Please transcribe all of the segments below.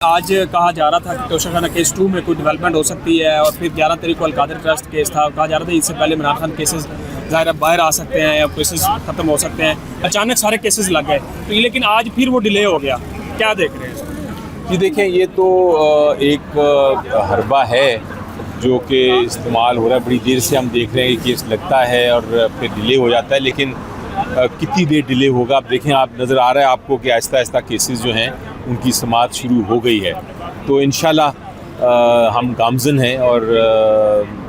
آج کہا جا رہا تھا کہ توشہ خانہ کیس 2 میں کوئی ڈیولپمنٹ ہو سکتی ہے، اور پھر 11 تاریخ کو القادر ٹرسٹ کیس تھا، کہا جا رہا تھا اس سے پہلے عمران خان کیسز ظاہر باہر آ سکتے ہیں یا کیسز ختم ہو سکتے ہیں، اچانک سارے کیسز لگ گئے، لیکن آج پھر وہ ڈیلے ہو گیا، کیا دیکھ رہے ہیں؟ جی دیکھیں، یہ تو ایک حربہ ہے جو کہ استعمال ہو رہا ہے، بڑی دیر سے ہم دیکھ رہے ہیں کہ کیس لگتا ہے اور پھر ڈیلے ہو جاتا ہے، لیکن کتنی دیر ڈیلے ہوگا آپ دیکھیں، آپ نظر آ رہا ہے آپ کو کہ آہستہ آہستہ کیسز جو ہیں ان کی سماعت شروع ہو گئی ہے، تو انشاءاللہ ہم گامزن ہیں، اور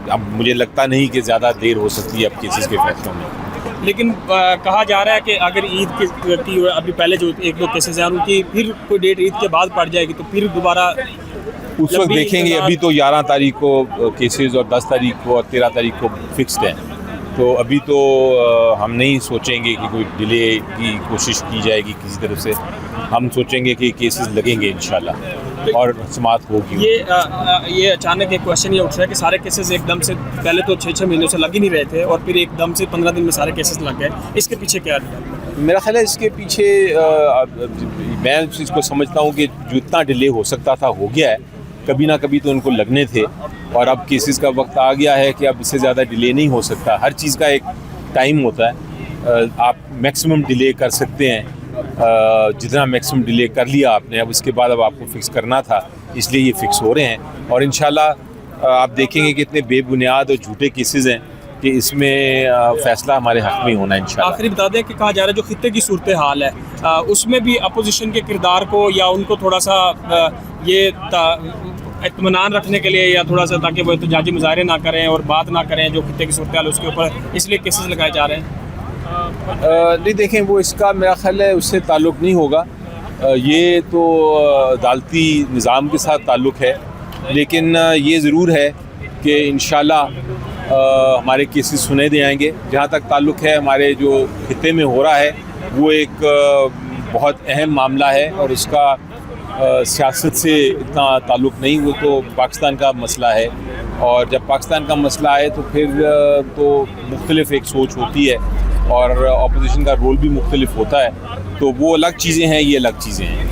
اب مجھے لگتا نہیں کہ زیادہ دیر ہو سکتی ہے اب کیسز کے فیصلوں میں۔ لیکن کہا جا رہا ہے کہ اگر عید کی ابھی پہلے جو 1-2 کیسز ہیں ان کی پھر کوئی ڈیٹ عید کے بعد پڑ جائے گی تو پھر دوبارہ اس وقت دیکھیں گے، ابھی تو 11 تاریخ کو کیسز اور 10 تاریخ کو اور 13 تاریخ کو فکسڈ ہیں، تو ابھی تو ہم نہیں سوچیں گے کہ کوئی ڈیلے کی کوشش کی جائے گی کسی طرف سے، ہم سوچیں گے کہ کیسز لگیں گے انشاءاللہ اور سماعت ہوگی۔ یہ اچانک ایک کوشچن یہ اٹھ رہا ہے کہ سارے کیسز ایک دم سے پہلے تو 6 مہینوں سے لگ ہی نہیں رہے تھے اور پھر ایک دم سے 15 دن میں سارے کیسز لگ گئے، اس کے پیچھے کیا ہے؟ میرا خیال ہے اس کے پیچھے میں اس کو سمجھتا ہوں کہ جو اتنا ڈیلے ہو سکتا تھا ہو گیا ہے، کبھی نہ کبھی تو ان کو لگنے تھے، اور اب کیسز کا وقت آ گیا ہے کہ اب اس سے زیادہ ڈیلے نہیں ہو سکتا، ہر چیز کا ایک ٹائم ہوتا ہے، آپ میکسیمم ڈیلے کر سکتے ہیں، جتنا میکسیمم ڈیلے کر لیا آپ نے، اب اس کے بعد اب آپ کو فکس کرنا تھا، اس لیے یہ فکس ہو رہے ہیں، اور انشاءاللہ آپ دیکھیں گے کہ اتنے بے بنیاد اور جھوٹے کیسز ہیں کہ اس میں فیصلہ ہمارے حق میں ہونا ہے انشاءاللہ۔ آخری بتا دیں کہ کہا جا رہا ہے جو خطے کی صورتحال ہے اس میں بھی اپوزیشن کے کردار کو یا ان کو تھوڑا سا یہ اطمینان رکھنے کے لیے یا تھوڑا سا تاکہ وہ احتجاجی مظاہرے نہ کریں اور بات نہ کریں جو خطے کی صورتحال اس کے اوپر، اس لیے کیسز لگائے جا رہے ہیں۔ نہیں دیکھیں، وہ اس کا میرا خیال ہے اس سے تعلق نہیں ہوگا، یہ تو عدالتی نظام کے ساتھ تعلق ہے، لیکن یہ ضرور ہے کہ انشاءاللہ ہمارے کیسز سنے دے آئیں گے۔ جہاں تک تعلق ہے ہمارے جو خطے میں ہو رہا ہے وہ ایک بہت اہم معاملہ ہے، اور اس کا سیاست سے اتنا تعلق نہیں، وہ تو پاکستان کا مسئلہ ہے، اور جب پاکستان کا مسئلہ ہے تو پھر تو مختلف ایک سوچ ہوتی ہے اور اپوزیشن کا رول بھی مختلف ہوتا ہے، تو وہ الگ چیزیں ہیں، یہ الگ چیزیں ہیں۔